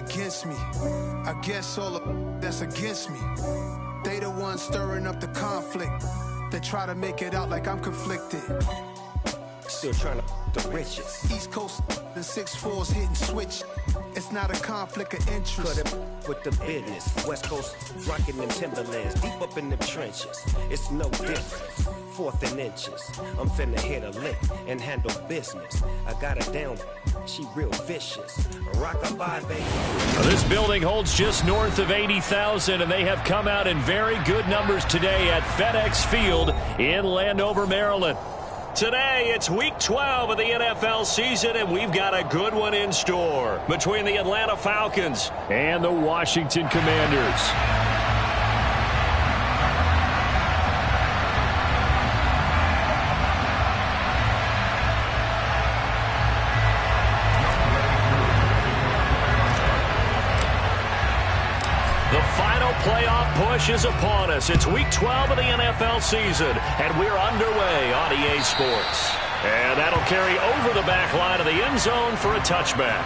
against me. I guess all of that's against me. They the ones stirring up the conflict. They try to make it out like I'm conflicted. Still trying to the riches. East Coast the 6'4s hitting switch. It's not a conflict of interest. Cut it with the business. West Coast rocking them Timberlands, deep up in the trenches. It's no difference. 4th and inches. I'm finna hit a lick and handle business. I got her down. She real vicious. Rockabye, baby. This building holds just north of 80,000, and they have come out in very good numbers today at FedEx Field in Landover, Maryland. Today, it's Week 12 of the NFL season, and we've got a good one in store between the Atlanta Falcons and the Washington Commanders. Playoff push is upon us. It's Week 12 of the NFL season, and we're underway on EA Sports. And that'll carry over the back line of the end zone for a touchback.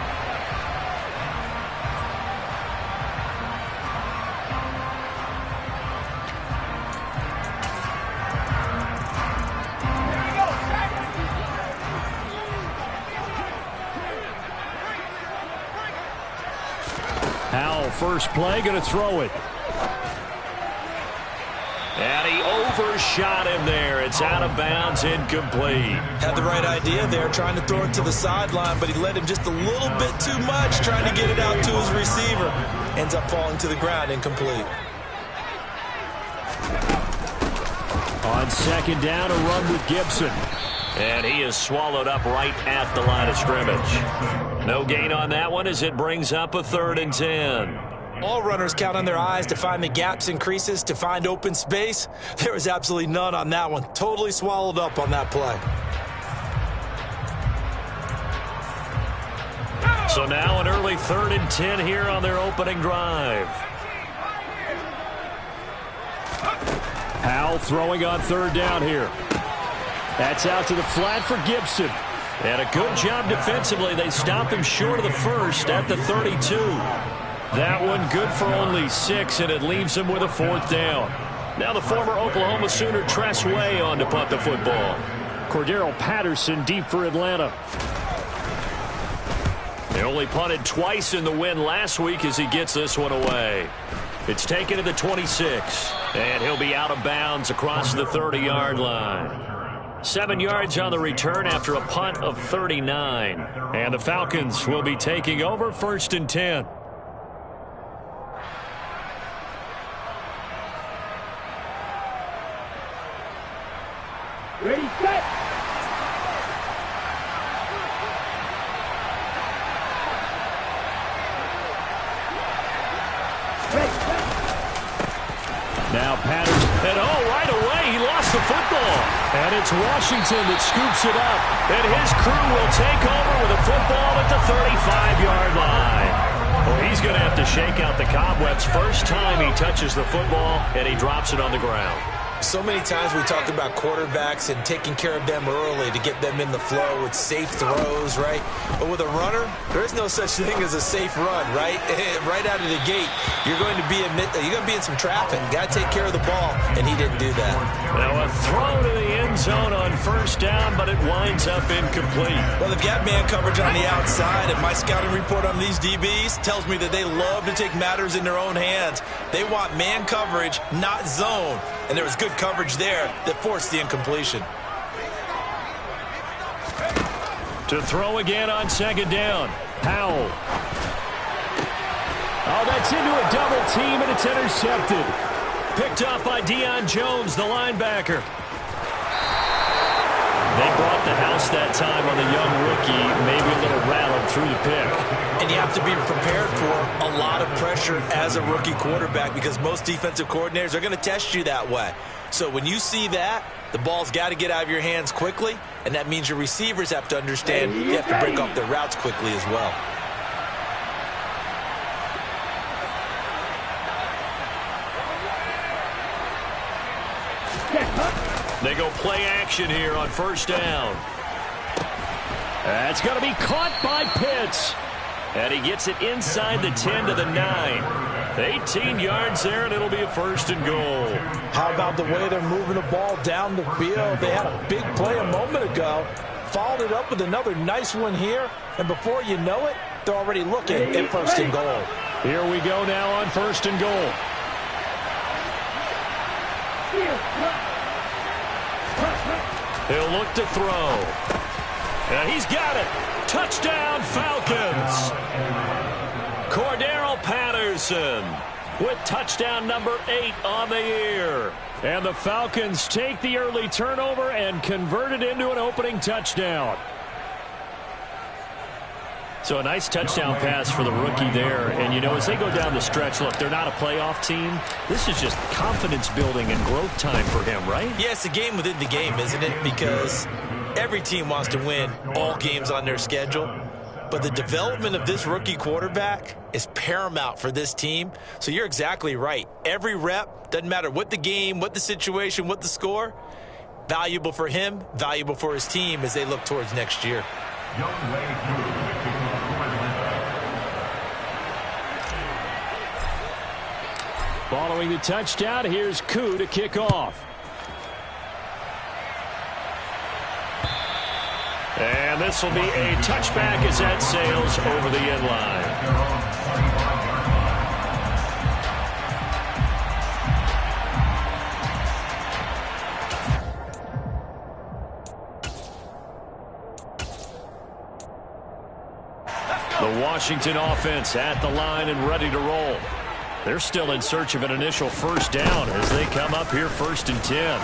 Howell, first play, going to throw it. And he overshot him there. It's out of bounds, incomplete. Had the right idea there, trying to throw it to the sideline, but he led him just a little bit too much, trying to get it out to his receiver. Ends up falling to the ground, incomplete. On second down, a run with Gibson. And he is swallowed up right at the line of scrimmage. No gain on that one as it brings up a 3rd and 10. All runners count on their eyes to find the gaps and creases, to find open space. There was absolutely none on that one. Totally swallowed up on that play. So now an early 3rd and 10 here on their opening drive. Howell throwing on 3rd down here. That's out to the flat for Gibson. And a good job defensively. They stopped him short of the first at the 32. That one good for only 6, and it leaves him with a 4th down. Now the former Oklahoma Sooner Tress Way on to punt the football. Cordero Patterson deep for Atlanta. They only punted twice in the win last week as he gets this one away. It's taken to the 26, and he'll be out of bounds across the 30-yard line. 7 yards on the return after a punt of 39. And the Falcons will be taking over 1st and 10. Ready, set. Now Patterson, and right away he lost the football. And it's Washington that scoops it up. And his crew will take over with a football at the 35-yard line. Well, he's going to have to shake out the cobwebs first time he touches the football, and he drops it on the ground. So many times we talk about quarterbacks and taking care of them early to get them in the flow with safe throws, right? But with a runner, there is no such thing as a safe run, right? Right out of the gate, you're going to be in some traffic. Got to take care of the ball, and he didn't do that. Now a throw to the end zone on 1st down, but it winds up incomplete. Well, they've got man coverage on the outside, and my scouting report on these DBs tells me that they love to take matters in their own hands. They want man coverage, not zone. And there was good coverage there that forced the incompletion. To throw again on 2nd down. Howell. Oh, that's into a double team, and it's intercepted. Picked up by Deion Jones, the linebacker. They brought the house that time on the young rookie, maybe a little rattled through the pick. And you have to be prepared for a lot of pressure as a rookie quarterback because most defensive coordinators are going to test you that way. So when you see that, the ball's got to get out of your hands quickly, and that means your receivers have to understand you have to break off their routes quickly as well. They go play action here on 1st down. That's going to be caught by Pitts. And he gets it inside the 10 to the 9. 18 yards there, and it'll be a 1st and goal. How about the way they're moving the ball down the field? They had a big play a moment ago, followed it up with another nice one here, and before you know it, they're already looking at 1st and goal. Here we go now on 1st and goal. He'll look to throw. And he's got it. Touchdown, Falcons. Cordero Patterson with touchdown number 8 on the year. And the Falcons take the early turnover and convert it into an opening touchdown. So a nice touchdown pass for the rookie there. And, you know, as they go down the stretch, look, they're not a playoff team. This is just confidence building and growth time for him, right? Yeah, it's a game within the game, isn't it? Because every team wants to win all games on their schedule. But the development of this rookie quarterback is paramount for this team. So you're exactly right. Every rep, doesn't matter what the game, what the situation, what the score, valuable for him, valuable for his team as they look towards next year. Following the touchdown, here's Koo to kick off. And this will be a touchback as that sails over the end line. The Washington offense at the line and ready to roll. They're still in search of an initial 1st down as they come up here 1st and 10.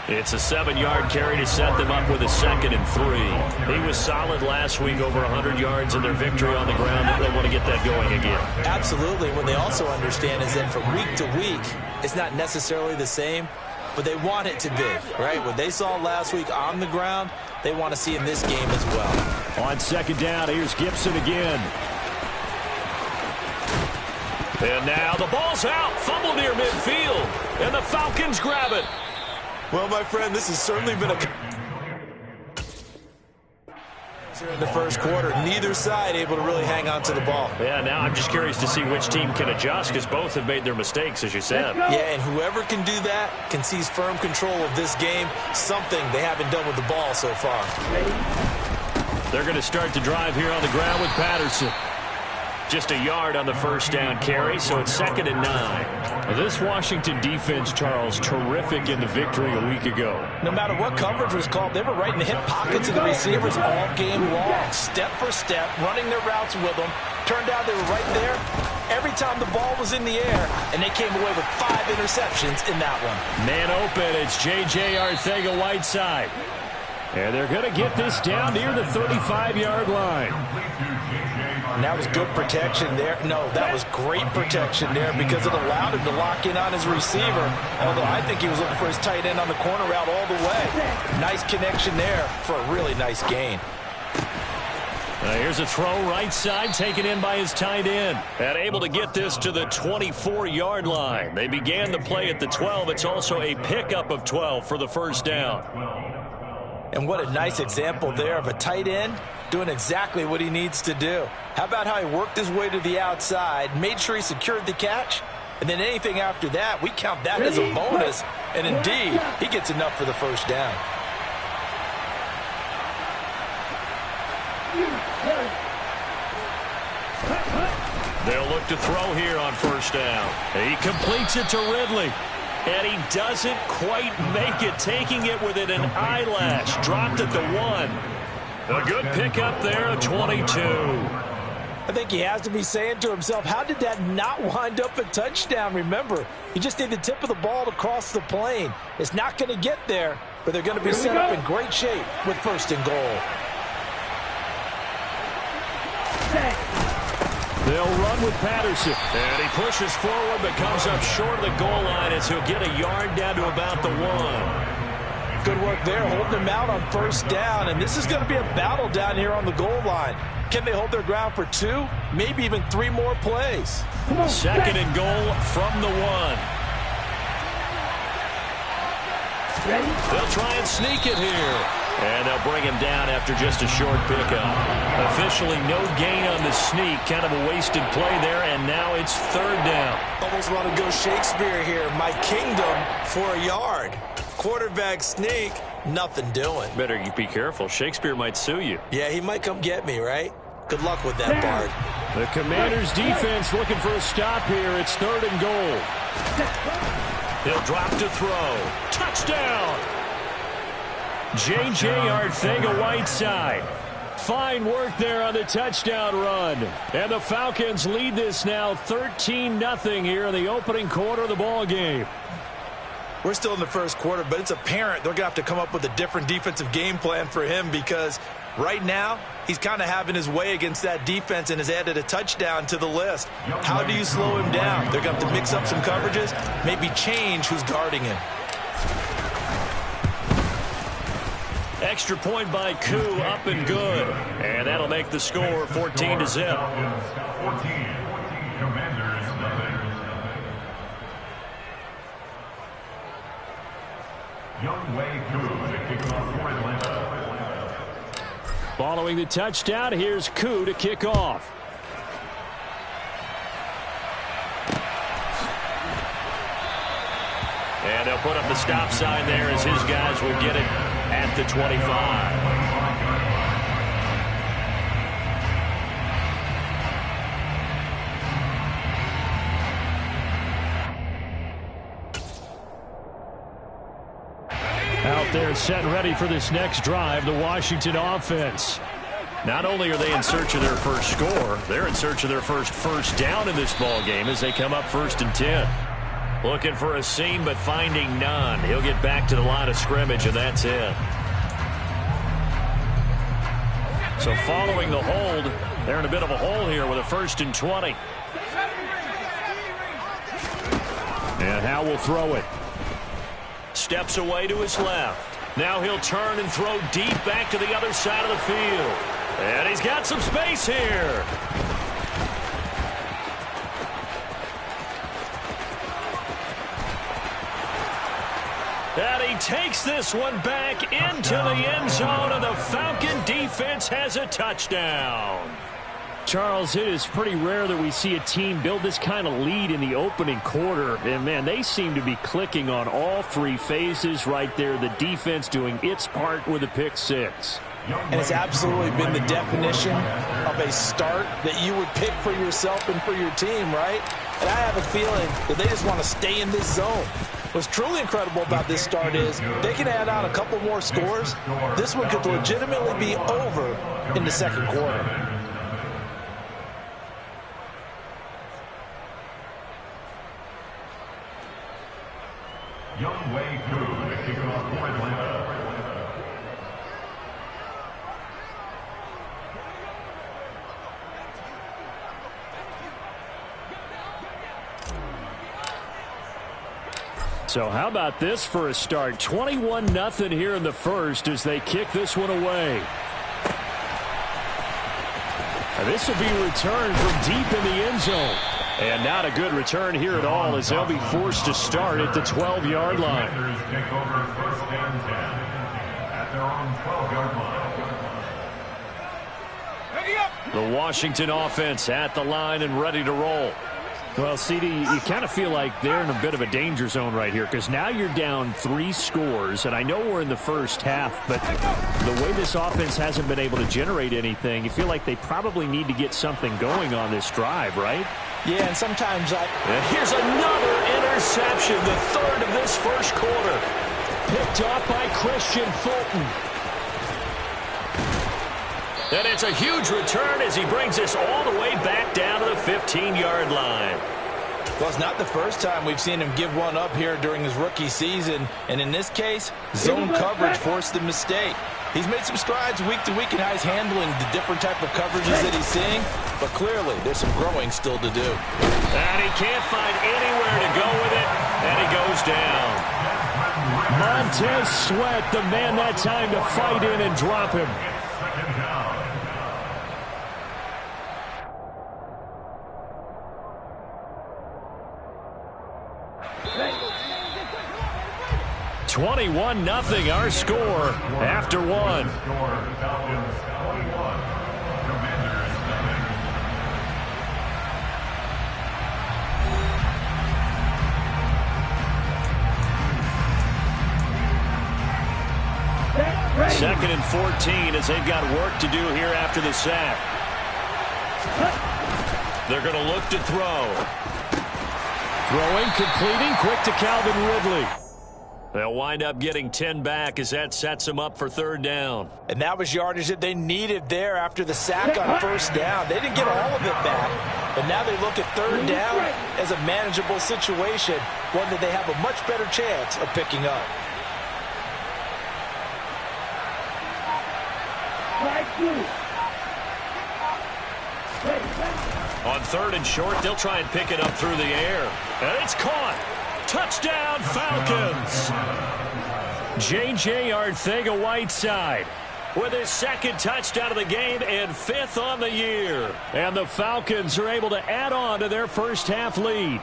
It's a 7-yard carry to set them up with a 2nd and 3. He was solid last week, over 100 yards in their victory on the ground. They want to get that going again. Absolutely. What they also understand is that from week to week, it's not necessarily the same, but they want it to be, right? What they saw last week on the ground, they want to see in this game as well. On 2nd down, here's Gibson again. And now the ball's out. Fumble near midfield. And the Falcons grab it. Well, my friend, this has certainly been a... in the first quarter, neither side able to really hang on to the ball. Yeah, now I'm just curious to see which team can adjust because both have made their mistakes, as you said. Yeah, and whoever can do that can seize firm control of this game, something they haven't done with the ball so far. They're going to start the drive here on the ground with Patterson. Just a yard on the 1st down carry, so it's 2nd and 9. This Washington defense, Charles, terrific in the victory a week ago. No matter what coverage was called, they were right in the hip pockets of the receivers all game long, step for step, running their routes with them. Turned out they were right there every time the ball was in the air, and they came away with 5 interceptions in that one. Man open, it's J.J. Arcega-Whiteside. And they're going to get this down near the 35-yard line. And that was good protection there. No, that was great protection there because it allowed him to lock in on his receiver. Although I think he was looking for his tight end on the corner route all the way. Nice connection there for a really nice gain. Here's a throw right side taken in by his tight end. And able to get this to the 24-yard line. They began the play at the 12. It's also a pickup of 12 for the 1st down. And what a nice example there of a tight end doing exactly what he needs to do. How about how he worked his way to the outside, made sure he secured the catch, and then anything after that, we count that as a bonus. And indeed, he gets enough for the 1st down. They'll look to throw here on 1st down. He completes it to Ridley. And he doesn't quite make it, taking it within an eyelash. Dropped at the 1. A good pickup there, a 22. I think he has to be saying to himself, how did that not wind up a touchdown? Remember, you just need the tip of the ball to cross the plane. It's not going to get there, but they're going to be set up in great shape with 1st and goal. They'll run with Patterson. And he pushes forward but comes up short of the goal line as he'll get a yard down to about the 1. Good work there, holding him out on 1st down. And this is going to be a battle down here on the goal line. Can they hold their ground for 2, maybe even 3 more plays? 2nd and goal from the 1. They'll try and sneak it here. And they'll bring him down after just a short pickup. Officially no gain on the sneak. Kind of a wasted play there, and now it's third down. Almost want to go Shakespeare here. My kingdom for a yard. Quarterback sneak, nothing doing. Better be careful. Shakespeare might sue you. Yeah, he might come get me, right? Good luck with that, Bard. The Commanders' defense looking for a stop here. It's third and goal. He'll drop to throw. Touchdown! J.J. Arcega-Whiteside. Fine work there on the touchdown run. And the Falcons lead this now 13-0 here in the opening quarter of the ball game. We're still in the first quarter, but it's apparent they're going to have to come up with a different defensive game plan for him because right now he's kind of having his way against that defense and has added a touchdown to the list. How do you slow him down? They're going to have to mix up some coverages, maybe change who's guarding him. Extra point by Koo, up and good. And that'll make the score 14-0. Following the touchdown, here's Koo to kick off. And they'll put up the stop sign there as his guys will get it at the 25. Out there set and ready for this next drive, the Washington offense. Not only are they in search of their first score, they're in search of their first down in this ball game as they come up 1st and 10. Looking for a seam, but finding none. He'll get back to the line of scrimmage, and that's it. So following the hold, they're in a bit of a hole here with a 1st and 20. And Howe will throw it. Steps away to his left. Now he'll turn and throw deep back to the other side of the field. And he's got some space here. And he takes this one back into the end zone, and the Falcon defense has a touchdown. Charles, it is pretty rare that we see a team build this kind of lead in the opening quarter. And, man, they seem to be clicking on all three phases right there. The defense doing its part with a pick six. And it's absolutely been the definition of a start that you would pick for yourself and for your team, right? And I have a feeling that they just want to stay in this zone. What's truly incredible about this start is they can add on a couple more scores. This one could legitimately be over in the second quarter. Young Wei Koo to kick off for Atlanta. So how about this for a start? 21-0 here in the first as they kick this one away. And this will be returned from deep in the end zone. And not a good return here at all as they'll be forced to start at the 12-yard line. Take over 1st and 10 at their own 12-yard line. The Washington offense at the line and ready to roll. Well, CD, you kind of feel like they're in a bit of a danger zone right here because now you're down 3 scores, and I know we're in the first half, but the way this offense hasn't been able to generate anything, you feel like they probably need to get something going on this drive, right? Yeah, and sometimes And here's another interception, the third of this first quarter. Picked off by Christian Fulton. And it's a huge return as he brings us all the way back down to the 15-yard line. Well, it's not the first time we've seen him give one up here during his rookie season. And in this case, zone coverage forced the mistake. He's made some strides week to week in how he's handling the different type of coverages that he's seeing. But clearly, there's some growing still to do. And he can't find anywhere to go with it. And he goes down. Montez Sweat, the man that time to fight in and drop him. 21-0 our score after one. Falcons 21, Commanders nothing. Second and 14 as they've got work to do here after the sack. They're going to look to throw. Throwing, completing, quick to Calvin Ridley. They'll wind up getting 10 back as that sets them up for third down. And that was yardage that they needed there after the sack on first down. They didn't get all of it back, but now they look at third down as a manageable situation, one that they have a much better chance of picking up. On third and short, they'll try and pick it up through the air. And it's caught. Touchdown, Falcons. J.J. Arcega-Whiteside with his second touchdown of the game and fifth on the year. And the Falcons are able to add on to their first half lead.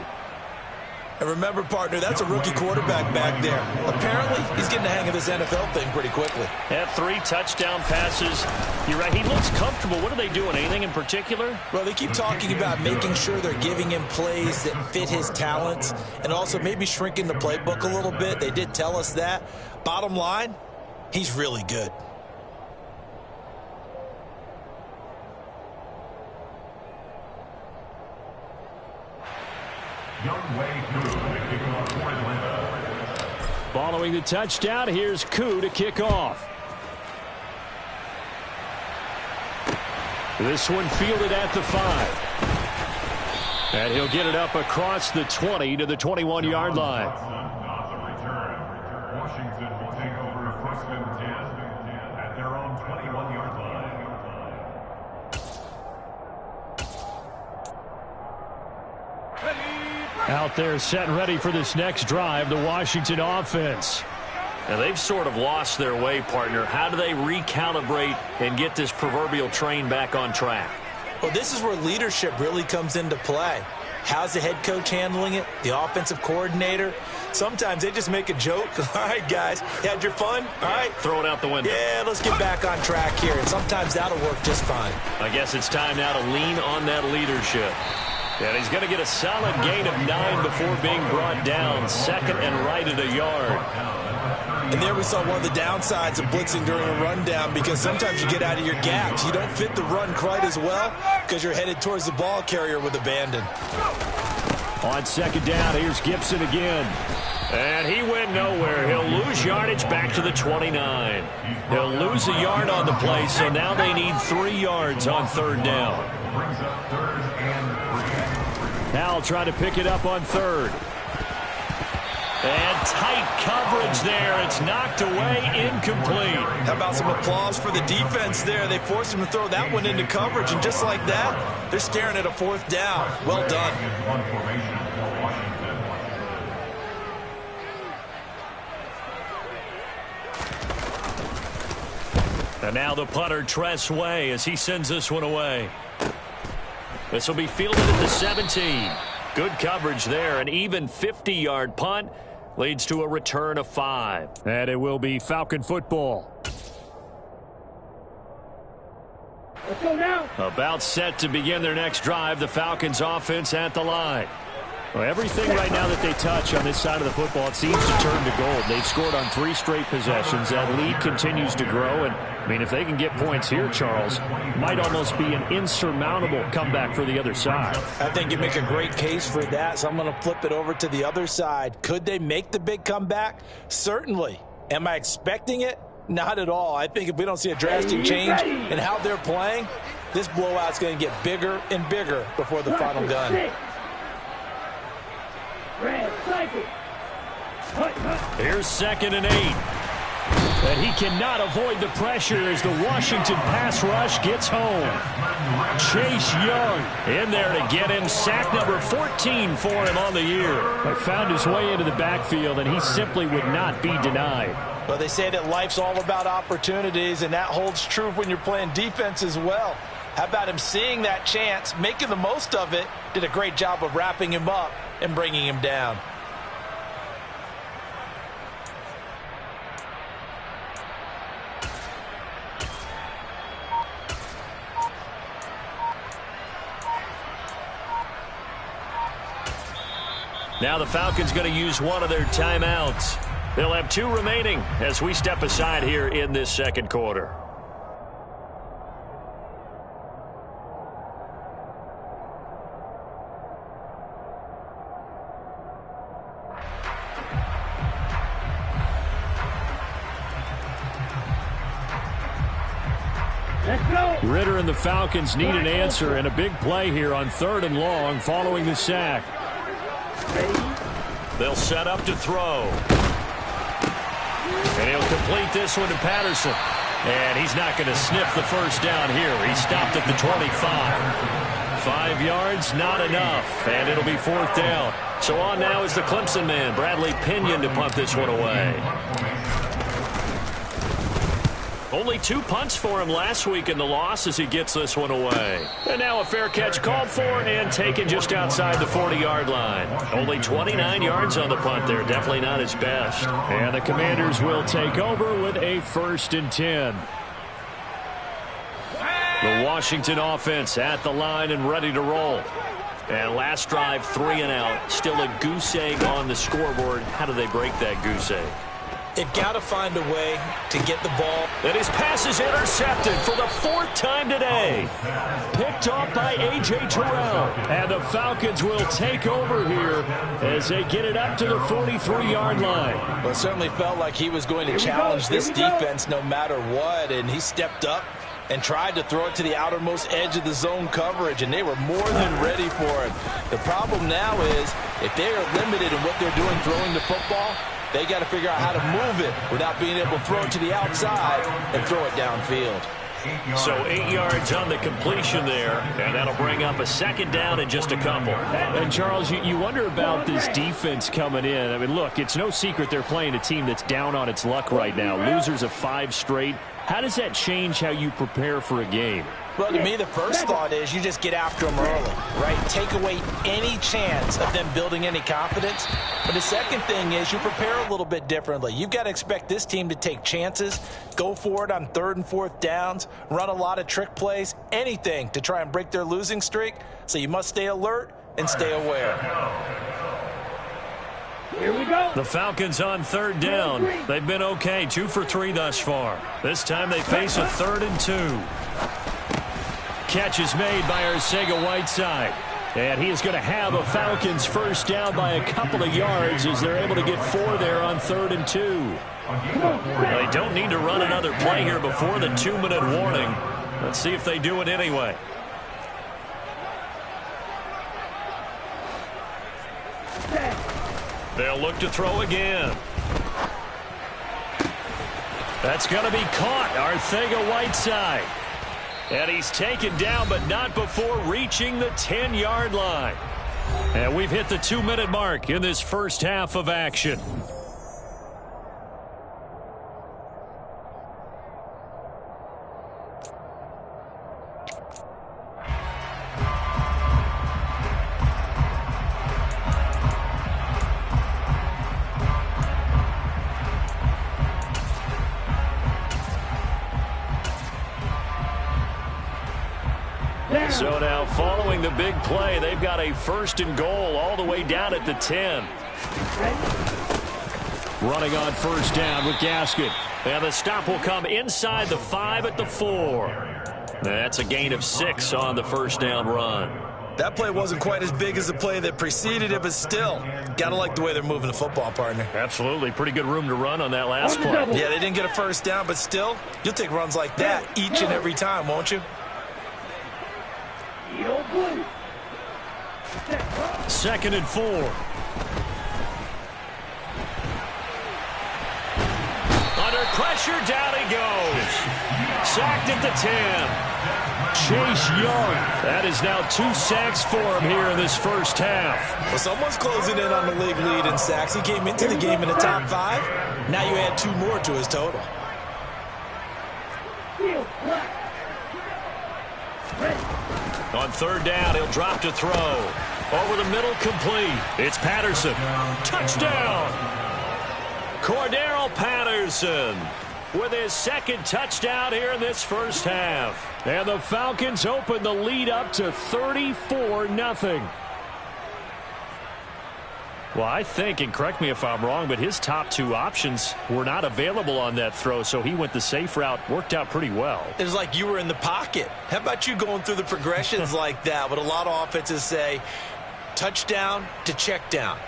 And remember, partner, that's a rookie quarterback back there. Apparently, he's getting the hang of this NFL thing pretty quickly. Had 3 touchdown passes. You're right, he looks comfortable. What are they doing? Anything in particular? Well, they keep talking about making sure they're giving him plays that fit his talents and also maybe shrinking the playbook a little bit. They did tell us that. Bottom line, he's really good. Following the touchdown, here's Koo to kick off. This one fielded at the 5. And he'll get it up across the 20 to the 21-yard line. On the return, Washington will take over first and 10 at their own 21-yard line. Out there set and ready for this next drive, the Washington offense. Now they've sort of lost their way, partner. How do they recalibrate and get this proverbial train back on track? Well, this is where leadership really comes into play. How's the head coach handling it? The offensive coordinator? Sometimes they just make a joke. All right, guys, you had your fun? All right. Throw it out the window. Yeah, let's get back on track here. And sometimes that'll work just fine. I guess it's time now to lean on that leadership. And he's going to get a solid gain of 9 before being brought down. Second and right at a yard. And there we saw one of the downsides of blitzing during a rundown, because sometimes you get out of your gaps. You don't fit the run quite as well because you're headed towards the ball carrier with abandon. On second down, here's Gibson again. And he went nowhere. He'll lose yardage back to the 29. He'll lose a yard on the play, so now they need 3 yards on third down. Now trying to pick it up on third. And tight coverage there. It's knocked away, incomplete. How about some applause for the defense there? They forced him to throw that one into coverage, and just like that, they're staring at a fourth down. Well done. And now the punter, Tress Way, as he sends this one away. This will be fielded at the 17. Good coverage there. An even 50-yard punt leads to a return of 5. And it will be Falcon football. Let's go now. About set to begin their next drive. The Falcons offense at the line. Well, everything right now that they touch on this side of the football, it seems to turn to gold. They've scored on 3 straight possessions. That lead continues to grow. And, I mean, if they can get points here, Charles, might almost be an insurmountable comeback for the other side. I think you make a great case for that, so I'm going to flip it over to the other side. Could they make the big comeback? Certainly. Am I expecting it? Not at all. I think if we don't see a drastic change in how they're playing, this blowout's going to get bigger and bigger before the final gun. Here's second and 8. And he cannot avoid the pressure as the Washington pass rush gets home. Chase Young in there to get him. Sack number 14 for him on the year. But found his way into the backfield, and he simply would not be denied. Well, they say that life's all about opportunities, and that holds true when you're playing defense as well. How about him seeing that chance, making the most of it, did a great job of wrapping him up and bringing him down. Now the Falcons going to use one of their timeouts. They'll have 2 remaining as we step aside here in this second quarter. Ridder and the Falcons need an answer and a big play here on 3rd and long following the sack. They'll set up to throw. And he'll complete this one to Patterson. And he's not going to sniff the first down here. He stopped at the 25. 5 yards, not enough. And it'll be 4th down. So on now is the Clemson man, Bradley Pinion, to punt this one away. Only 2 punts for him last week in the loss as he gets this one away. And now a fair catch called for and taken just outside the 40-yard line. Only 29 yards on the punt there. Definitely not his best. And the Commanders will take over with a 1st and 10. The Washington offense at the line and ready to roll. And last drive, 3 and out. Still a goose egg on the scoreboard. How do they break that goose egg? They've got to find a way to get the ball. And his pass is intercepted for the 4th time today. Picked off by A.J. Terrell. And the Falcons will take over here as they get it up to the 43-yard line. Well, it certainly felt like he was going to challenge this defense no matter what, and he stepped up and tried to throw it to the outermost edge of the zone coverage, and they were more than ready for it. The problem now is if they are limited in what they're doing throwing the football, they got to figure out how to move it without being able to throw it to the outside and throw it downfield. So 8 yards on the completion there, and that'll bring up a 2nd down and just a couple. And, Charles, you wonder about this defense coming in. I mean, look, it's no secret they're playing a team that's down on its luck right now. Losers of 5 straight. How does that change how you prepare for a game? Well, to me, the first thought is you just get after them early, right? Take away any chance of them building any confidence. But the second thing is you prepare a little bit differently. You've got to expect this team to take chances, go for it on 3rd and 4th downs, run a lot of trick plays, anything to try and break their losing streak. So you must stay alert and stay aware. Here we go. The Falcons on 3rd down. They've been okay, 2 for 3 thus far. This time they face a 3rd and 2. Catch is made by Arcega-Whiteside. And he is going to have a Falcons 1st down by a couple of yards as they're able to get 4 there on 3rd and 2. They don't need to run another play here before the 2-minute warning. Let's see if they do it anyway. They'll look to throw again. That's going to be caught. Arcega-Whiteside. And he's taken down, but not before reaching the 10-yard line. And we've hit the 2-minute mark in this first half of action. So now following the big play, they've got a 1st and goal all the way down at the 10. Running on 1st down with Gaskin. And the stop will come inside the 5 at the 4. That's a gain of 6 on the 1st down run. That play wasn't quite as big as the play that preceded it, but still, got to like the way they're moving the football, partner. Absolutely. Pretty good room to run on that last play. Yeah, they didn't get a 1st down, but still, you'll take runs like that each and every time, won't you? 2nd and 4. Under pressure, down he goes. Sacked at the 10. Chase Young. That is now 2 sacks for him here in this first half. Well, someone's closing in on the league lead in sacks. He came into the game in the top 5. Now you add 2 more to his total. On 3rd down, he'll drop to throw. Over the middle, complete. It's Patterson. Touchdown! Cordero Patterson with his 2nd touchdown here in this first half. And the Falcons open the lead up to 34-0. Well, I think, and correct me if I'm wrong, but his top two options were not available on that throw, so he went the safe route. Worked out pretty well. It was like you were in the pocket. How about you going through the progressions like that? What a lot of offenses say, touchdown to check down.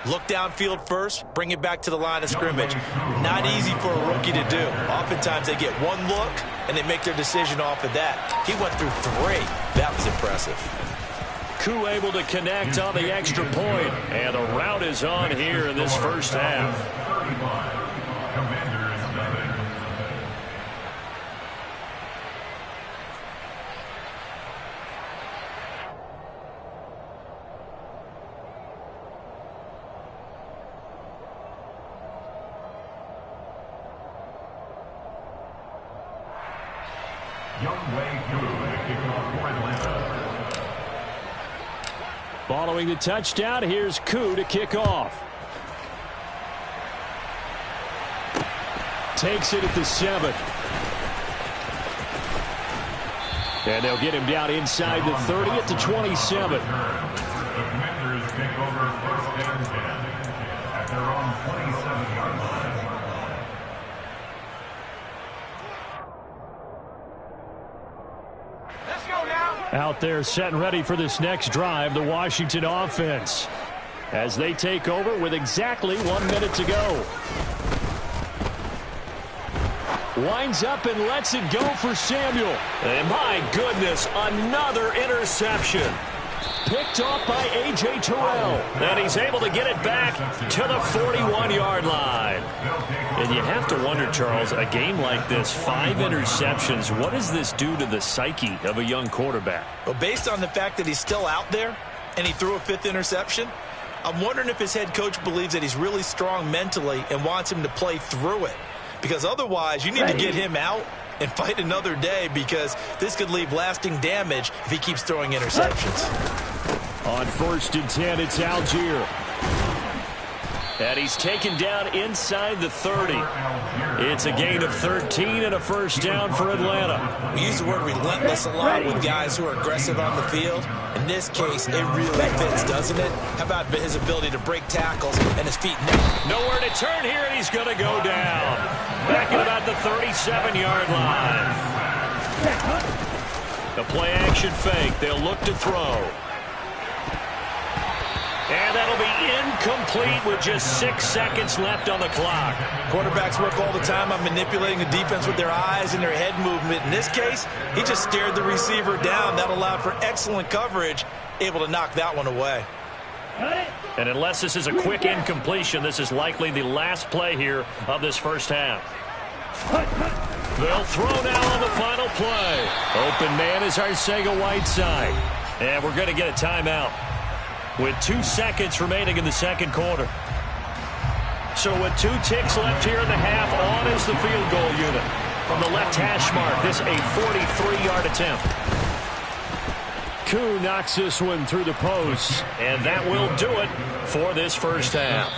Look downfield first, bring it back to the line of scrimmage. Not easy for a rookie to do. Oftentimes they get one look, and they make their decision off of that. He went through 3. That was impressive. Koo able to connect on the extra point, and the route is on here in this first half. Following the touchdown, here's Koo to kick off. Takes it at the 7. And they'll get him down inside the 30 at the 27. The Commanders take over first and 10 at their own 27-yard line. Out there set and ready for this next drive, the Washington offense, as they take over with exactly 1 minute to go. Winds up and lets it go for Samuel. And my goodness, another interception. Picked off by A.J. Terrell. And he's able to get it back to the 41-yard line. And you have to wonder, Charles, a game like this, 5 interceptions, what does this do to the psyche of a young quarterback? Well, based on the fact that he's still out there and he threw a 5th interception, I'm wondering if his head coach believes that he's really strong mentally and wants him to play through it. Because otherwise, you need to get him out and fight another day, because this could leave lasting damage if he keeps throwing interceptions. On first and 10, it's Algier. And he's taken down inside the 30. It's a gain of 13 and a first down for Atlanta. We use the word relentless a lot with guys who are aggressive on the field. In this case, it really fits, doesn't it? How about his ability to break tackles and his feet? Nowhere to turn here, and he's going to go down. Back at about the 37-yard line. The play action fake. They'll look to throw. And that'll be incomplete with just 6 seconds left on the clock. Quarterbacks work all the time on manipulating the defense with their eyes and their head movement. In this case, he just stared the receiver down. That allowed for excellent coverage, able to knock that one away. And unless this is a quick incompletion, this is likely the last play here of this first half. They'll throw now on the final play. Open man is Arcega-Whiteside. And we're going to get a timeout with 2 seconds remaining in the second quarter. So with 2 ticks left here in the half, on is the field goal unit. From the left hash mark, this a 43-yard attempt. Koo knocks this one through the post, and that will do it for this first half.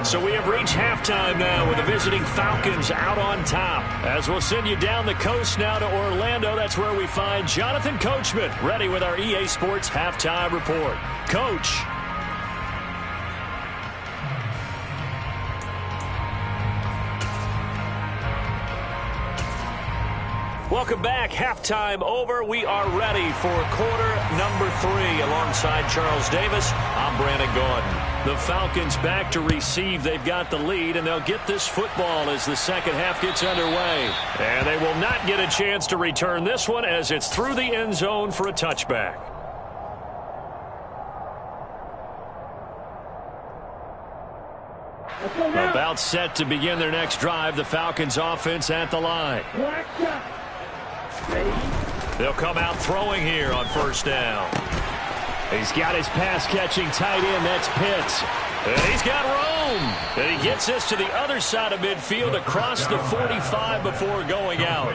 So we have reached halftime now with the visiting Falcons out on top. As we'll send you down the coast now to Orlando, that's where we find Jonathan Coachman ready with our EA Sports Halftime Report. Coach. Welcome back. Halftime over. We are ready for quarter number 3. Alongside Charles Davis, I'm Brandon Gaudin. The Falcons back to receive. They've got the lead, and they'll get this football as the second half gets underway. And they will not get a chance to return this one as it's through the end zone for a touchback. About set to begin their next drive. The Falcons offense at the line. They'll come out throwing here on first down. He's got his pass-catching tight end. That's Pitts. And he's got room. And he gets this to the other side of midfield across the 45 before going out.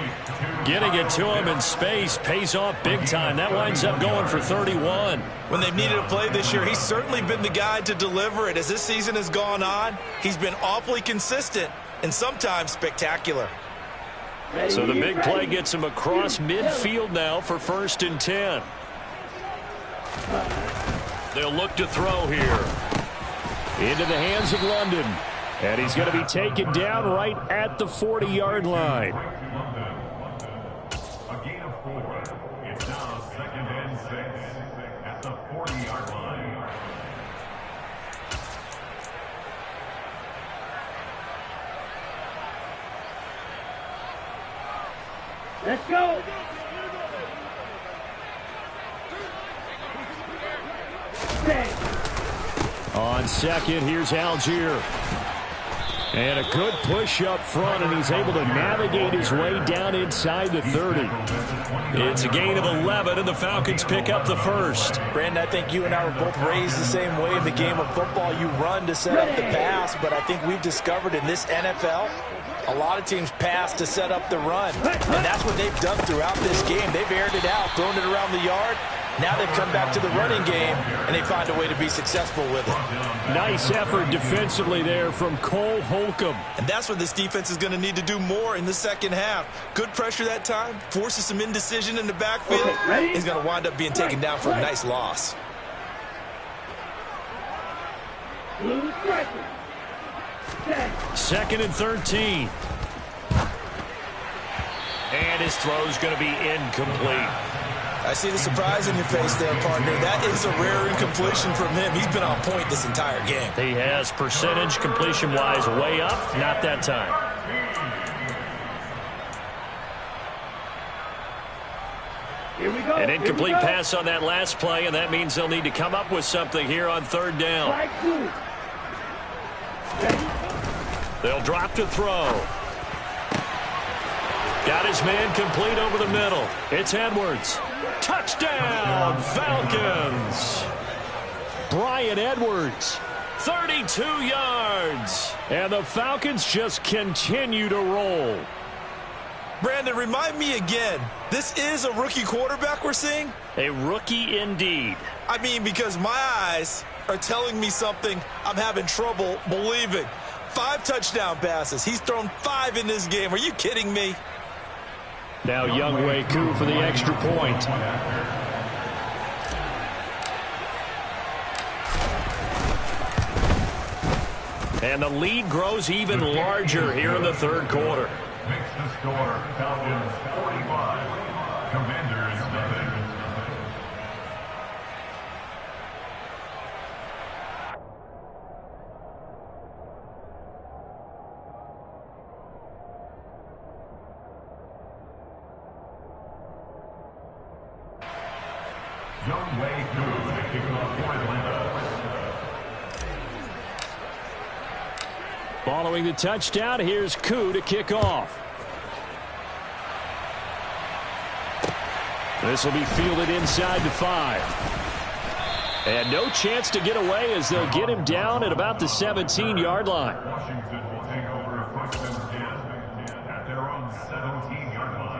Getting it to him in space pays off big time. That winds up going for 31. When they've needed a play this year, he's certainly been the guy to deliver it. As this season has gone on, he's been awfully consistent and sometimes spectacular. So the big play gets him across midfield now for first and 10. They'll look to throw here. Into the hands of London. And he's going to be taken down right at the 40-yard line. A gain of 4. It's now 2nd and 6 at the 40-yard line. Let's go. On second, here's Algier. And a good push up front, and he's able to navigate his way down inside the 30. It's a gain of 11, and the Falcons pick up the first. Brandon, I think you and I were both raised the same way in the game of football. You run to set up the pass, but I think we've discovered in this NFL, a lot of teams pass to set up the run. And that's what they've done throughout this game. They've aired it out, thrown it around the yard. Now they've come back to the running game, and they find a way to be successful with it. Nice effort defensively there from Cole Holcomb. And that's what this defense is going to need to do more in the second half. Good pressure that time, forces some indecision in the backfield. He's going to wind up being taken down for a nice loss. Second and 13. And his throw's going to be incomplete. I see the surprise in your face there, partner. That is a rare incompletion from him. He's been on point this entire game. He has percentage completion-wise way up. Not that time. Here we go. An incomplete pass on that last play, and that means they'll need to come up with something here on third down. They'll drop to throw. Got his man complete over the middle. It's Edwards. Touchdown, Falcons! Bryan Edwards, 32 yards. And the Falcons just continue to roll. Brandon, remind me again, this is a rookie quarterback we're seeing? A rookie indeed. I mean, because my eyes are telling me something I'm having trouble believing. 5 touchdown passes. He's thrown 5 in this game. Are you kidding me? Now Younghoe Koo for the extra point. And the lead grows even larger here in the third quarter. Makes the score Falcons 45, Commanders nothing. Younghoe Koo kicking off for Atlanta. Following the touchdown, here's Koo to kick off. This will be fielded inside the 5. And no chance to get away as they'll get him down at about the 17-yard line. Washington will take over first and 10 at their own 17-yard line.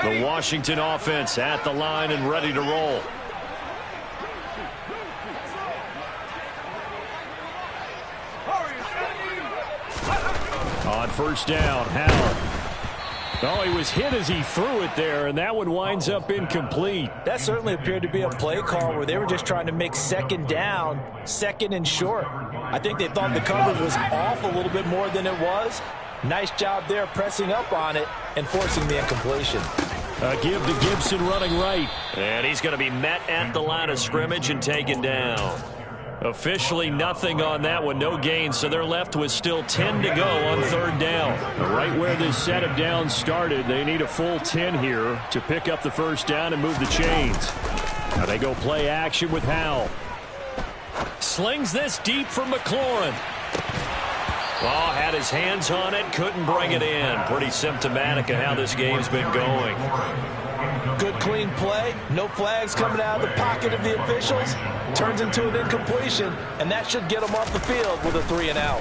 The Washington offense at the line and ready to roll. On first down, Howell. Oh, he was hit as he threw it there, and that one winds up incomplete. That certainly appeared to be a play call where they were just trying to make second down, second and short. I think they thought the coverage was off a little bit more than it was. Nice job there pressing up on it and forcing the incompletion. A give to Gibson running right. And he's going to be met at the line of scrimmage and taken down. Officially nothing on that one, no gain, so they're left with still 10 to go on third down. Right where this set of downs started, they need a full 10 here to pick up the first down and move the chains. Now they go play action with Howell. Slings this deep for McLaurin. Oh, had his hands on it, couldn't bring it in. Pretty symptomatic of how this game's been going. Good clean play, no flags coming out of the pocket of the officials. Turns into an incompletion, and that should get him off the field with a 3 and out.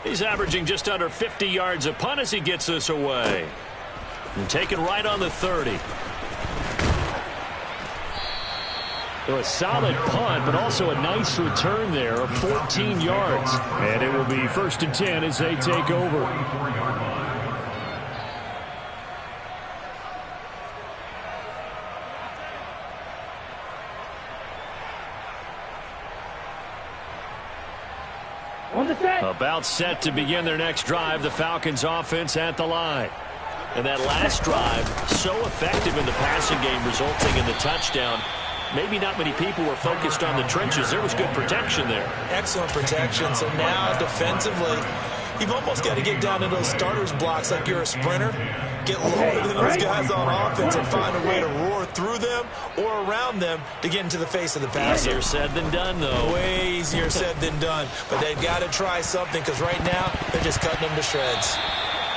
He's averaging just under 50 yards a punt as he gets this away. And taken right on the 30. So a solid punt, but also a nice return there of 14 yards. And it will be first and 10 as they take over. the set. About set to begin their next drive, the Falcons offense at the line. And that last drive, so effective in the passing game, resulting in the touchdown. Maybe not many people were focused on the trenches. There was good protection there. Excellent protection. So now defensively, you've almost got to get down to those starters blocks like you're a sprinter. Get lower than those guys on offense and find a way to roar through them or around them to get into the face of the passer. Easier said than done, though. Way easier said than done. But they've got to try something because right now they're just cutting them to shreds.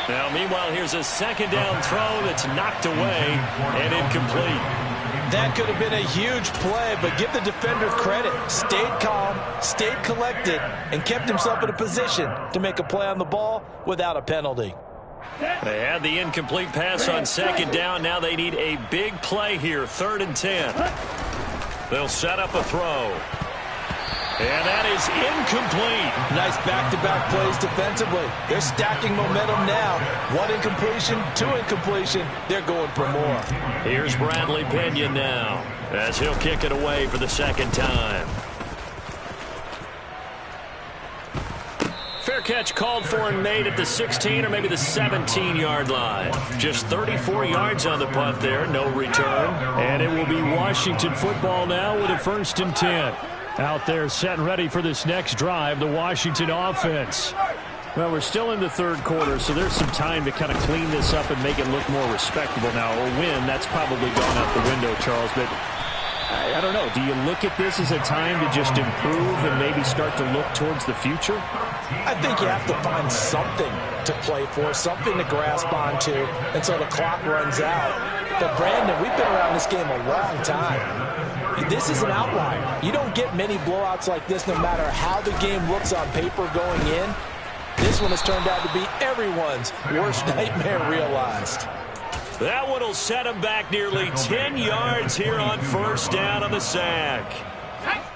Now, meanwhile, here's a second down throw that's knocked away and incomplete. That could have been a huge play, but give the defender credit. Stayed calm, stayed collected, and kept himself in a position to make a play on the ball without a penalty. They had the incomplete pass on second down. Now they need a big play here, 3rd and 10. They'll set up a throw. And that is incomplete. Nice back-to-back plays defensively. They're stacking momentum now. 1 incompletion, 2 incompletion. They're going for more. Here's Bradley Pinion now as he'll kick it away for the second time. Fair catch called for and made at the 16 or maybe the 17-yard line. Just 34 yards on the punt there, no return. And it will be Washington football now with a 1st and 10. Out there set and ready for this next drive, the Washington offense. Well, we're still in the 3rd quarter, so there's some time to kind of clean this up and make it look more respectable now. Or win, that's probably gone out the window, Charles. But I don't know. Do you look at this as a time to just improve and maybe start to look towards the future? I think you have to find something to play for, something to grasp onto until the clock runs out. But, Brandon, we've been around this game a long time. This is an outlier. You don't get many blowouts like this no matter how the game looks on paper going in. This one has turned out to be everyone's worst nightmare realized. That one will set him back nearly 10 yards here on 1st down on the sack.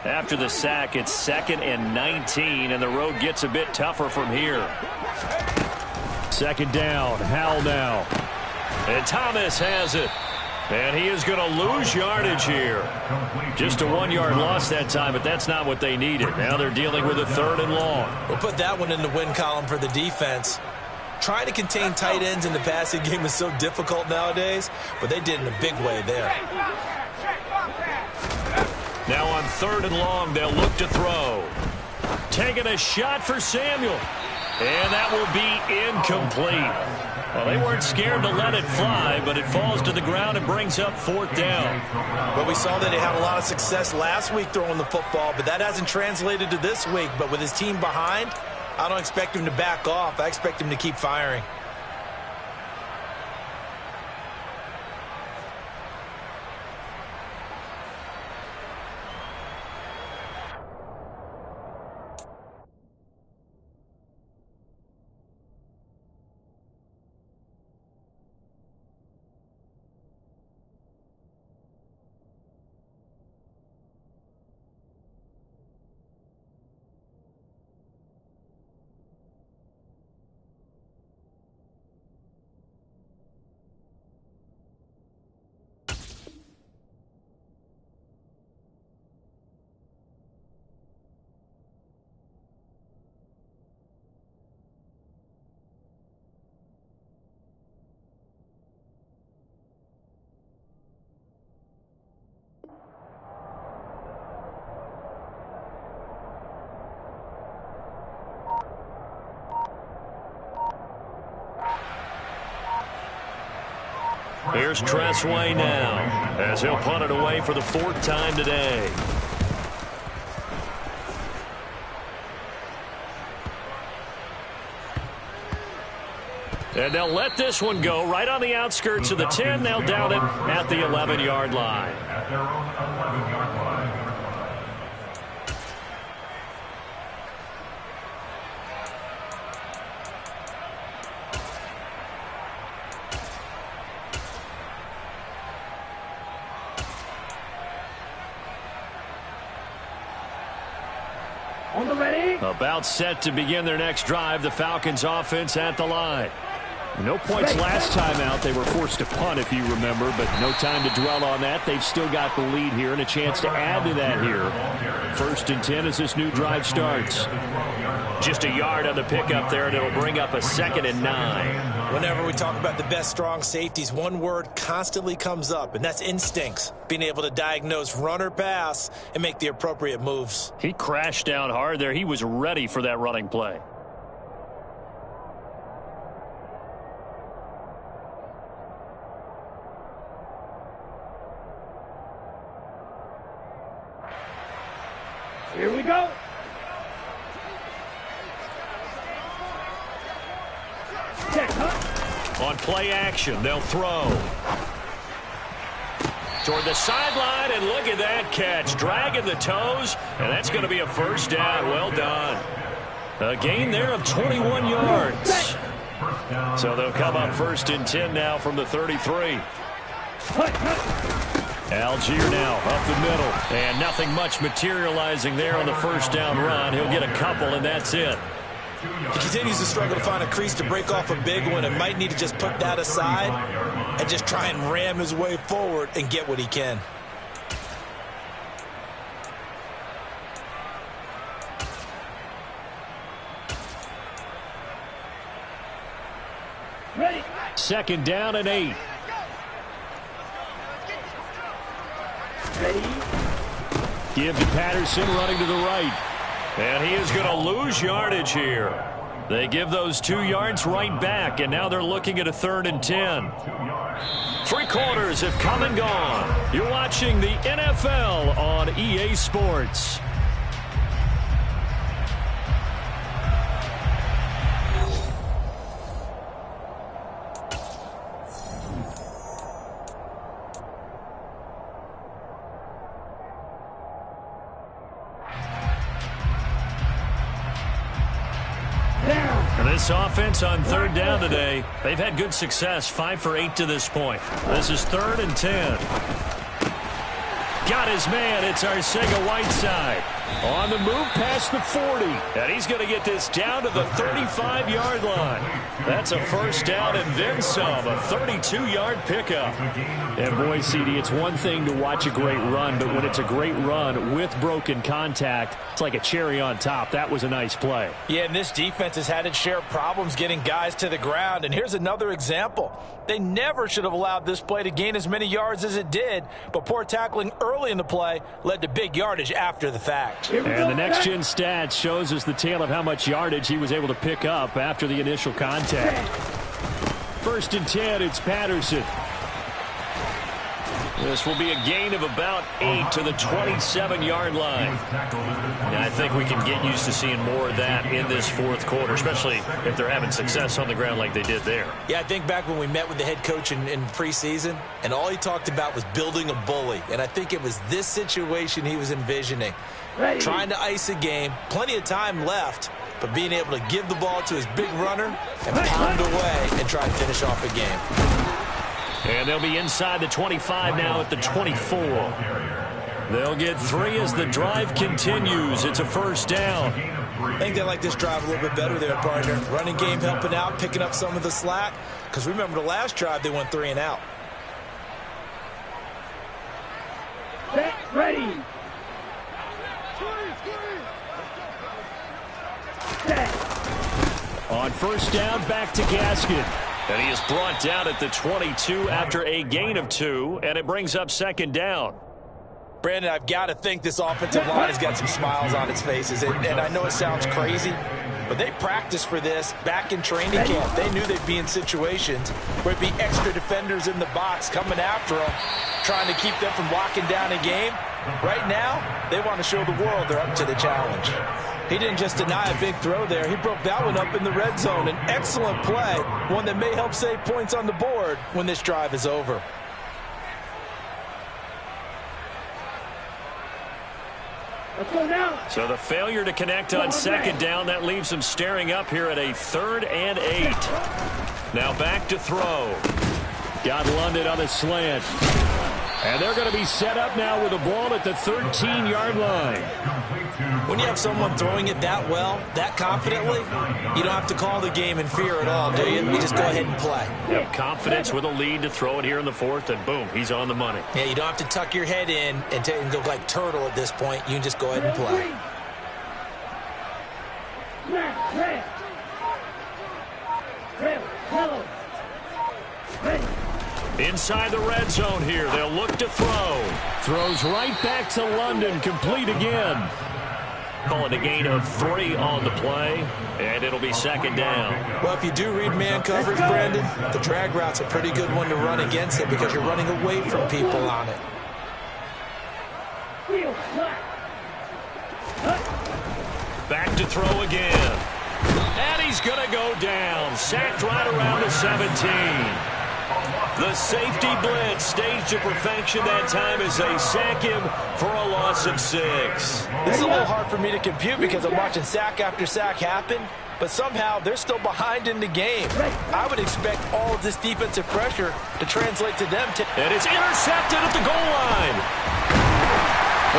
After the sack, it's 2nd and 19, and the road gets a bit tougher from here. 2nd down, Howell now. And Thomas has it. And he is going to lose yardage here. Just a 1-yard loss that time, but that's not what they needed. Now they're dealing with a 3rd and long. We'll put that one in the win column for the defense. Trying to contain tight ends in the passing game is so difficult nowadays, but they did in a big way there. Now on 3rd and long, they'll look to throw. Taking a shot for Samuel. And that will be incomplete. Well, they weren't scared to let it fly, but it falls to the ground and brings up 4th down. Well, we saw that he had a lot of success last week throwing the football, but that hasn't translated to this week. But with his team behind, I don't expect him to back off. I expect him to keep firing. Here's Tressway now as he'll punt it away for the 4th time today. And they'll let this one go right on the outskirts of the 10. They'll down it at the 11-yard line. At their own 11-yard line. On the ready. About set to begin their next drive, the Falcons offense at the line. No points last time out. They were forced to punt, if you remember, but no time to dwell on that. They've still got the lead here and a chance to add to that here. 1st and 10 as this new drive starts. Just a yard on the pickup there, and it'll bring up a 2nd and 9. Whenever we talk about the best strong safeties, one word constantly comes up, and that's instincts. Being able to diagnose run or pass and make the appropriate moves. He crashed down hard there. He was ready for that running play. Here we go. On play action, they'll throw. Toward the sideline, and look at that catch. Dragging the toes, and that's going to be a 1st down. Well done. A gain there of 21 yards. So they'll come up 1st and 10 now from the 33. Algier now up the middle, and nothing much materializing there on the 1st down run. He'll get a couple, and that's it. He continues to struggle to find a crease to break off a big one, and might need to just put that aside and just try and ram his way forward and get what he can. Ready. 2nd down and 8. Ready. Give to Patterson running to the right. And he is going to lose yardage here. They give those 2 yards right back, and now they're looking at a 3rd and 10. 3 quarters have come and gone. You're watching the NFL on EA Sports. This offense on 3rd down today, they've had good success, 5 for 8 to this point. This is 3rd and 10. Got his man. It's Arcega-Whiteside. On the move past the 40. And he's going to get this down to the 35-yard line. That's a 1st down and then some. A 32-yard pickup. And boy, CD, it's one thing to watch a great run, but when it's a great run with broken contact, it's like a cherry on top. That was a nice play. Yeah, and this defense has had its share of problems getting guys to the ground. And here's another example. They never should have allowed this play to gain as many yards as it did, but poor tackling early in the play led to big yardage after the fact. And the next-gen stats shows us the tale of how much yardage he was able to pick up after the initial contact. 1st and 10, it's Patterson. This will be a gain of about 8 to the 27-yard line. And I think we can get used to seeing more of that in this 4th quarter, especially if they're having success on the ground like they did there. Yeah, I think back when we met with the head coach in preseason, and all he talked about was building a bully. And I think it was this situation he was envisioning. Ready. Trying to ice a game, plenty of time left, but being able to give the ball to his big runner and pound away and try and finish off a game. And they'll be inside the 25 now at the 24. They'll get 3 as the drive continues. It's a 1st down. I think they like this drive a little bit better there, partner. Running game helping out, picking up some of the slack. Because remember the last drive, they went 3 and out. Set. Ready. Set. On 1st down, back to Gaskin. And he is brought down at the 22 after a gain of 2, and it brings up 2nd down. Brandon, I've got to think this offensive line has got some smiles on its faces. And I know it sounds crazy, but they practiced for this back in training camp. They knew they'd be in situations where it'd be extra defenders in the box coming after them, trying to keep them from locking down a game. Right now, they want to show the world they're up to the challenge. He didn't just deny a big throw there. He broke that one up in the red zone. An excellent play, one that may help save points on the board when this drive is over. Let's go now. So the failure to connect on 2nd down, that leaves them staring up here at a 3rd and 8. Now back to throw. Got London on the slant. And they're going to be set up now with a ball at the 13-yard line. When you have someone throwing it that well, that confidently, you don't have to call the game in fear at all, do you? You just go ahead and play. Yep, confidence with a lead to throw it here in the 4th, and boom, he's on the money. Yeah, you don't have to tuck your head in and go like turtle at this point. You can just go ahead and play. Snap. Inside the red zone here, they'll look to throw. Throws right back to London, complete again. Call it a gain of 3 on the play, and it'll be second down. Well, if you do read man coverage, Brandon, the drag route's a pretty good one to run against it because you're running away from people on it. Back to throw again. And he's going to go down. Sacked right around the 17. The safety blitz staged to perfection that time as they sack him for a loss of 6. This is a little hard for me to compute because I'm watching sack after sack happen, but somehow they're still behind in the game. I would expect all of this defensive pressure to translate to them. And it's intercepted at the goal line.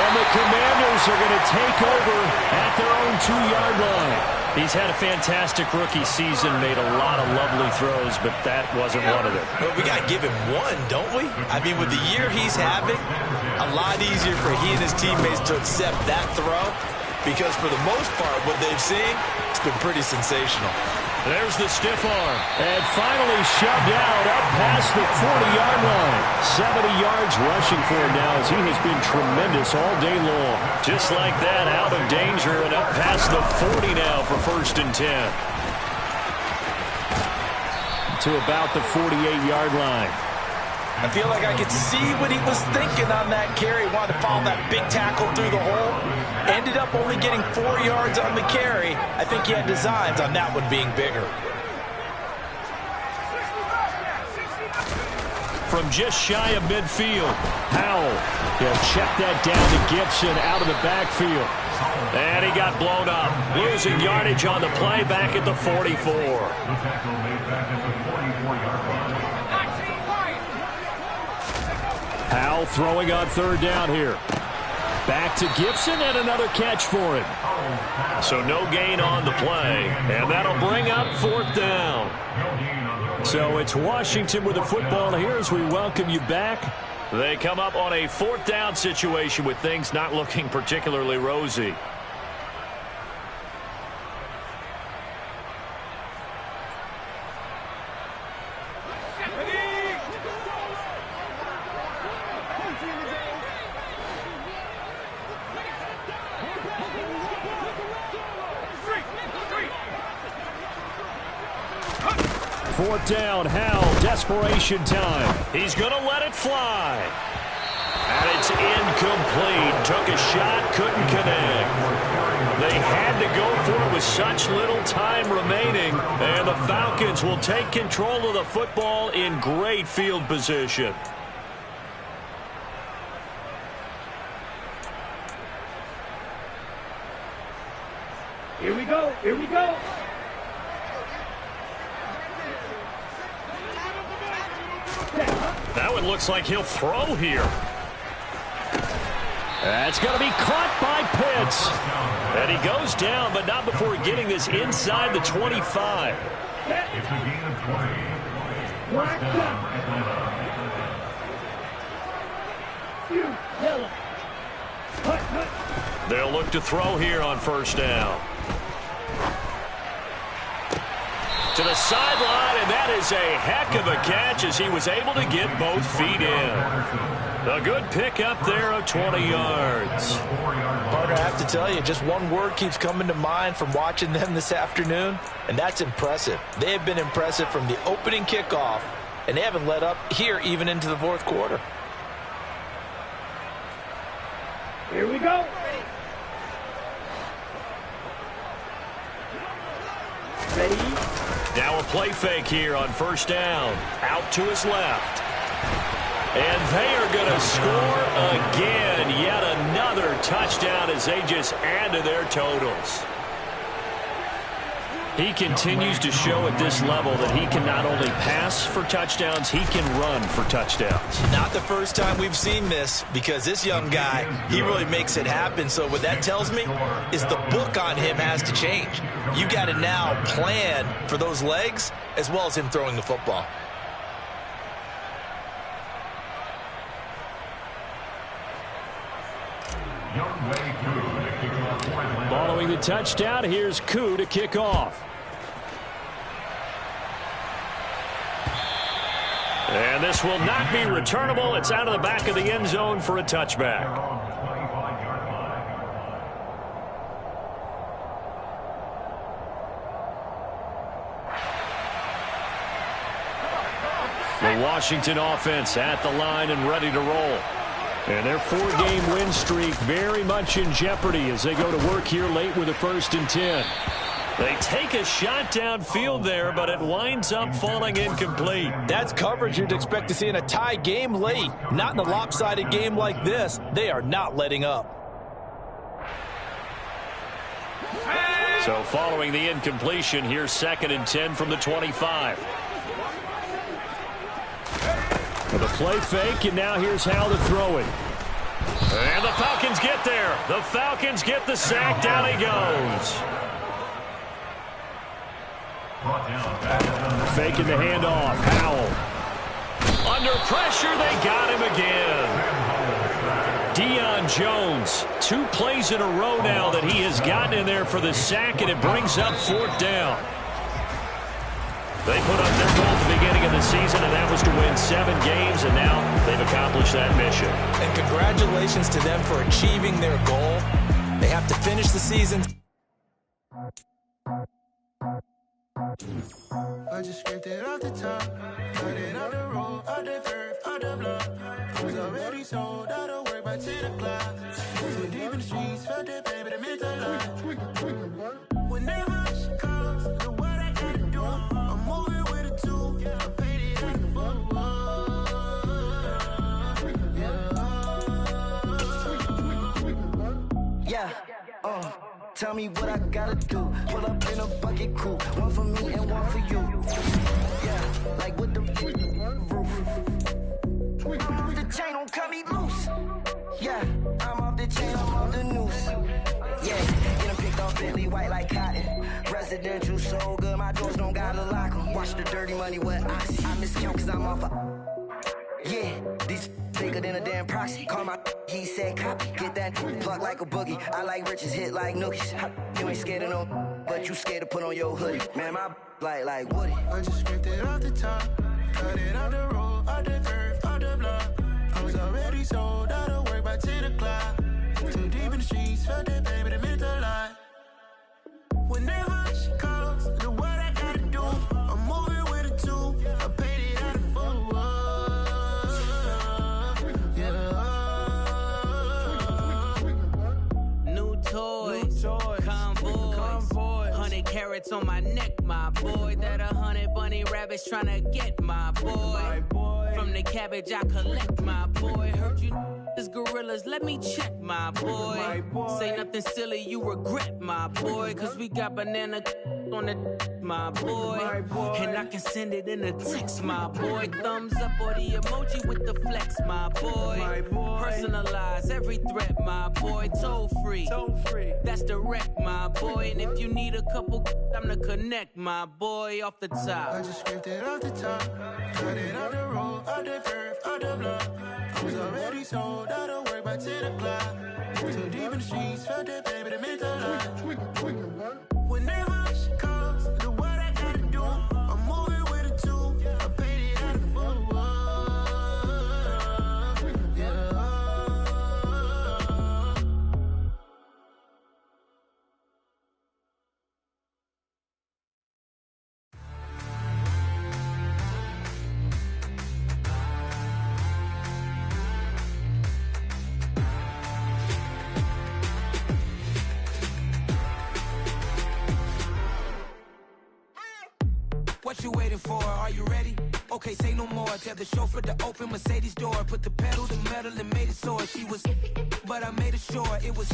And the Commanders are going to take over at their own 2-yard line. He's had a fantastic rookie season, made a lot of lovely throws, but that wasn't one of them. Well, we got to give him one, don't we? I mean, with the year he's having, a lot easier for he and his teammates to accept that throw because for the most part, what they've seen, it's been pretty sensational. There's the stiff arm. And finally shoved out up past the 40-yard line. 70 yards rushing for him now as he has been tremendous all day long. Just like that, out of danger and up past the 40 now for 1st and 10. To about the 48-yard line. I feel like I could see what he was thinking on that carry. Wanted to follow that big tackle through the hole. Ended up only getting 4 yards on the carry. I think he had designs on that one being bigger. From just shy of midfield, Howell. He'll check that down to Gibson out of the backfield. And he got blown up. Losing yardage on the play back at the 44. The tackle made back at the 44-yard line. Howell throwing on 3rd down here. Back to Gibson and another catch for him. So no gain on the play. And that'll bring up 4th down. So it's Washington with the football here as we welcome you back. They come up on a 4th down situation with things not looking particularly rosy. Fourth down, Howell, desperation time. He's going to let it fly. And it's incomplete. Took a shot, couldn't connect. They had to go for it with such little time remaining. And the Falcons will take control of the football in great field position. Here we go. Here we go. That one looks like he'll throw here. That's going to be caught by Pitts. And he goes down, but not before getting this inside the 25. It's a gain of 20. First down, Atlanta. They'll look to throw here on 1st down. To the sideline, and that is a heck of a catch as he was able to get both feet in. A good pickup there of 20 yards. Partner, I have to tell you, just one word keeps coming to mind from watching them this afternoon, and that's impressive. They have been impressive from the opening kickoff, and they haven't let up here even into the 4th quarter. Here we go. Ready? Now a play fake here on 1st down. Out to his left. And they are going to score again. Yet another touchdown as they just add to their totals. He continues to show at this level that he can not only pass for touchdowns, he can run for touchdowns. Not the first time we've seen this, because this young guy, he really makes it happen. So what that tells me is the book on him has to change. You got to now plan for those legs as well as him throwing the football. Following the touchdown, here's Koo to kick off. And this will not be returnable. It's out of the back of the end zone for a touchback. The Washington offense at the line and ready to roll. And their 4-game win streak very much in jeopardy as they go to work here late with a 1st and 10. They take a shot downfield there, but it winds up falling incomplete. That's coverage you'd expect to see in a tie game late. Not in a lopsided game like this. They are not letting up. So following the incompletion, here's 2nd and 10 from the 25. The play fake, and now here's how to throw it. And the Falcons get there. The Falcons get the sack. Down he goes. Faking the handoff. Howell. Under pressure, they got him again. Deion Jones, 2 plays in a row now that he has gotten in there for the sack, and it brings up 4th down. They put up their goal at the beginning of the season, and that was to win 7 games, and now they've accomplished that mission. And congratulations to them for achieving their goal. They have to finish the season. I just scraped it off the top, cut it off the road, off the curve, off the block. I was already sold out of work by 10 o'clock. So deep in the streets, felt that pain, but it meant a lot. Whenever she calls, the what I gotta do, I'm moving with a 2. I paid it like a fool. Yeah, tell me what I gotta do. Pull up in a bucket crew, 1 for me and 1 for you. Yeah, like with the roof. I'm off the chain, don't cut me loose. Yeah, I'm off the chain, I'm off the noose. Yeah, get them picked off Bentley white like cotton. Residential so good, my doors don't gotta lock them. Watch the dirty money with oxy. I miscount cause I'm off yeah, these bigger than a damn proxy. Call my he said copy. Get that plug like a boogie. I like riches, hit like nookies. You ain't scared of no, but you scared to put on your hoodie. Man, my like Woody. I just scraped it off the top, cut it off the road, off the curve, off the block. I was already sold out of work by 10 o'clock. Too deep in the streets, felt that pain, but it meant a lot. Whenever she calls, the what I gotta do, I'm moving with a 2. I paid it out of full. Toys, convoy, 100 carats on my neck, my boy. That 100 bunny rabbits tryna get my boy. From the cabbage I collect, my boy. Heard you is gorillas, let me check, my boy. Say nothing silly, you regret, my boy. Cause we got banana on the my boy. And I can send it in a text, my boy. Thumbs up or the emoji with the flex, my boy. Personalize every threat, my boy. Toll free. That's direct, my boy. And if you need a couple, I'm the connect, my boy. Off the top. I just scraped it off the top, cut it off the road, off the curve, off the block. I was already sold out of work by 10 o'clock. Too deep in the streets, felt that pain, but it meant a lot. Whenever she calls, the what I gotta do, I'm moving with a 2. I paid it out of full. What you waiting for? Are you ready? Okay, say no more. Tell the chauffeur to open Mercedes door. Put the pedal to metal and made it soar. She was, but I made it sure it was.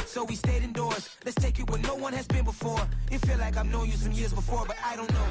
So we stayed indoors. Let's take it where no one has been before. It feel like I've known you some years before, but I don't know.